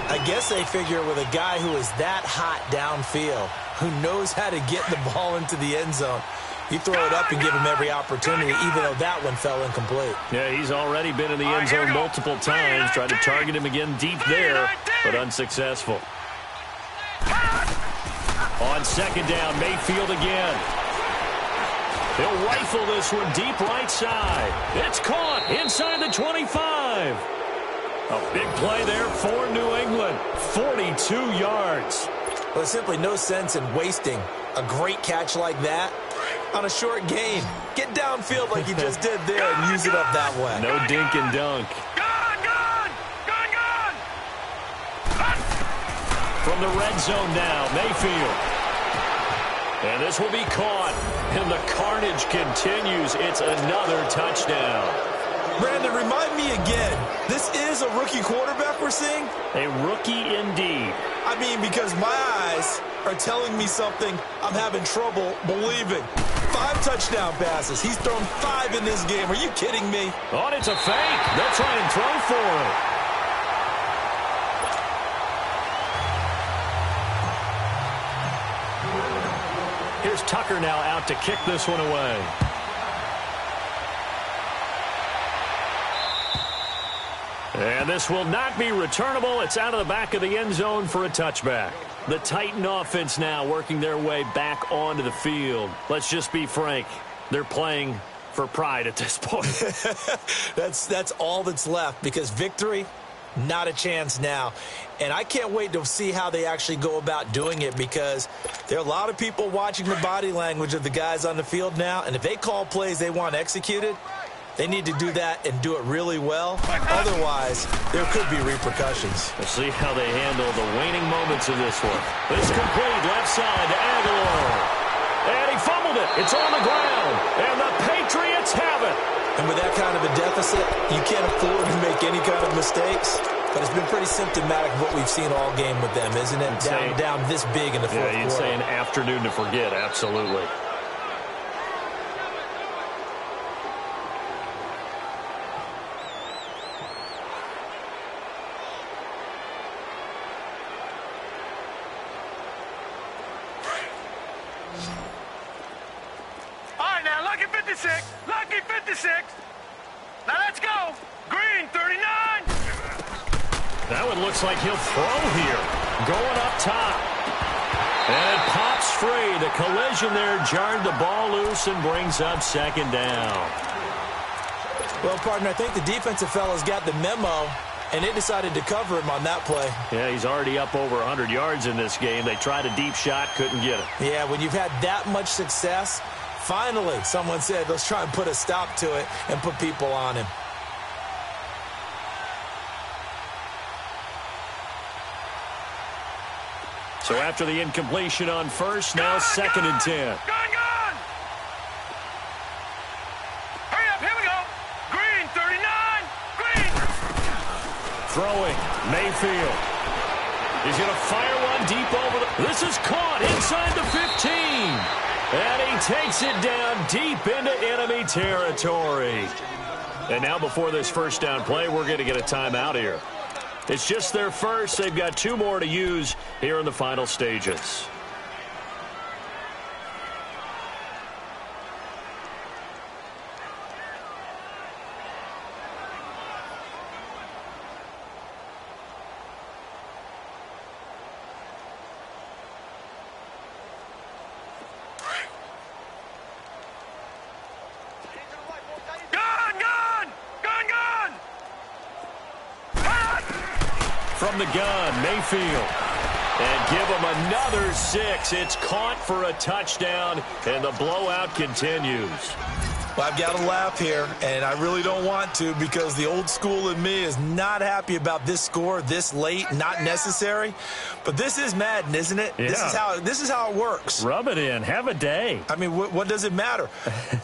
I guess they figure with a guy who is that hot downfield, who knows how to get the ball into the end zone, you throw it up and give him every opportunity, even though that one fell incomplete. Yeah, he's already been in the end zone multiple times. Tried to target him again deep there, but unsuccessful. On 2nd down, Mayfield again. He'll rifle this one deep right side. It's caught inside the 25. A big play there for New England. 42 yards. Well, there's simply no sense in wasting a great catch like that on a short gain. Get downfield like you just did there and use it up that way. No dink and dunk. From the red zone now, Mayfield. And this will be caught. And the carnage continues. It's another touchdown. Brandon, remind me again, this is a rookie quarterback we're seeing? A rookie indeed. I mean, because my eyes are telling me something I'm having trouble believing. 5 touchdown passes. He's thrown 5 in this game. Are you kidding me? Oh, and it's a fake. They'll try and throw for it. Here's Tucker now out to kick this one away. And this will not be returnable. It's out of the back of the end zone for a touchback. The Titan offense now working their way back onto the field. Let's just be frank. They're playing for pride at this point. That's all that's left, because victory, not a chance now. And I can't wait to see how they actually go about doing it, because there are a lot of people watching the body language of the guys on the field now, and if they call plays they want executed, they need to do that and do it really well. Otherwise, there could be repercussions. We'll see how they handle the waning moments of this one. It's complete left side to Aguilar. And he fumbled it. It's on the ground. And the Patriots have it. And with that kind of a deficit, you can't afford to make any kind of mistakes. But it's been pretty symptomatic of what we've seen all game with them, isn't it? Down this big in the fourth quarter. Yeah, you'd say an afternoon to forget. Absolutely. Lucky 56. Lucky 56. Now let's go. Green 39. That one looks like he'll throw here. Going up top. And it pops free. The collision there jarred the ball loose and brings up 2nd down. Well, partner, I think the defensive fellas got the memo, and they decided to cover him on that play. Yeah, he's already up over 100 yards in this game. They tried a deep shot, couldn't get it. Yeah, when you've had that much success, finally, someone said, let's try and put a stop to it and put people on him. So after the incompletion on first, now second and 10. Gun! Hurry up, here we go. Green, 39. Green. Throwing, Mayfield. He's going to fire one deep over the... This is caught inside the 15. And he takes it down deep into enemy territory. And now before this first down play, we're going to get a timeout here. It's just their first. They've got 2 more to use here in the final stages. From the gun, Mayfield. And give him another 6. It's caught for a touchdown, and the blowout continues. Well, I've got to laugh here, and I really don't want to because the old school in me is not happy about this score this late, not necessary. But this is Madden, isn't it? Yeah. This is how it works. Rub it in. Have a day. I mean, what does it matter?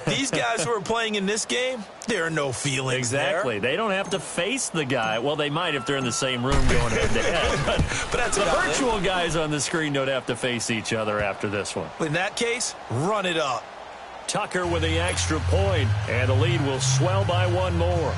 These guys who are playing in this game, there are no feelings Exactly. there. They don't have to face the guy. Well, they might if they're in the same room going head-to-head. But that's the about virtual guys on the screen don't have to face each other after this one. In that case, run it up. Tucker with the extra point, and the lead will swell by 1 more.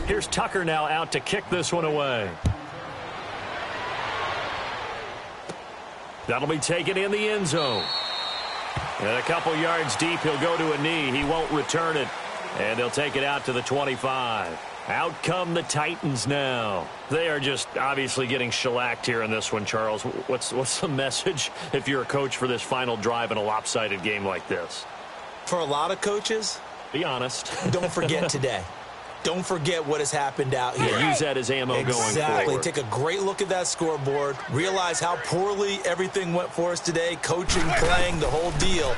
Here's Tucker now out to kick this one away. That'll be taken in the end zone. And a couple yards deep, he'll go to a knee. He won't return it. And they'll take it out to the 25. Out come the Titans now. They are just obviously getting shellacked here in this one, Charles. What's the message if you're a coach for this final drive in a lopsided game like this? For a lot of coaches, be honest. Don't forget today. Don't forget what has happened out here. Yeah, use that as ammo going forward. Exactly. Take a great look at that scoreboard. Realize how poorly everything went for us today. Coaching, playing, the whole deal.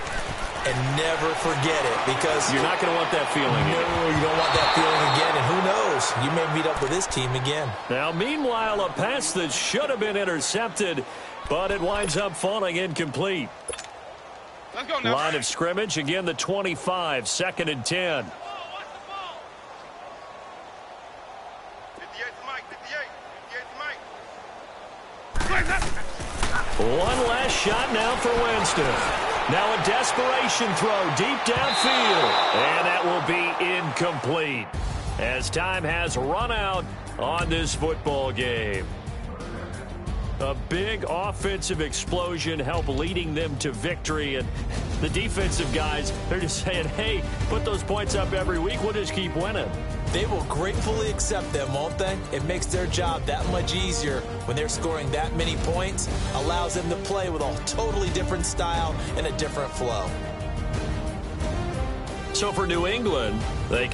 And never forget it because... You're not going to want that feeling. No, you don't want that feeling again. And who knows? You may meet up with this team again. Now, meanwhile, a pass that should have been intercepted, but it winds up falling incomplete. Let's go now. Line of scrimmage, again the 25, second and 10. One last shot now for Winston. Now a desperation throw deep downfield. And that will be incomplete as time has run out on this football game. A big offensive explosion helped leading them to victory. And the defensive guys, they're just saying, hey, put those points up every week. We'll just keep winning. They will gratefully accept them, won't they? It makes their job that much easier when they're scoring that many points. Allows them to play with a totally different style and a different flow. So for New England, they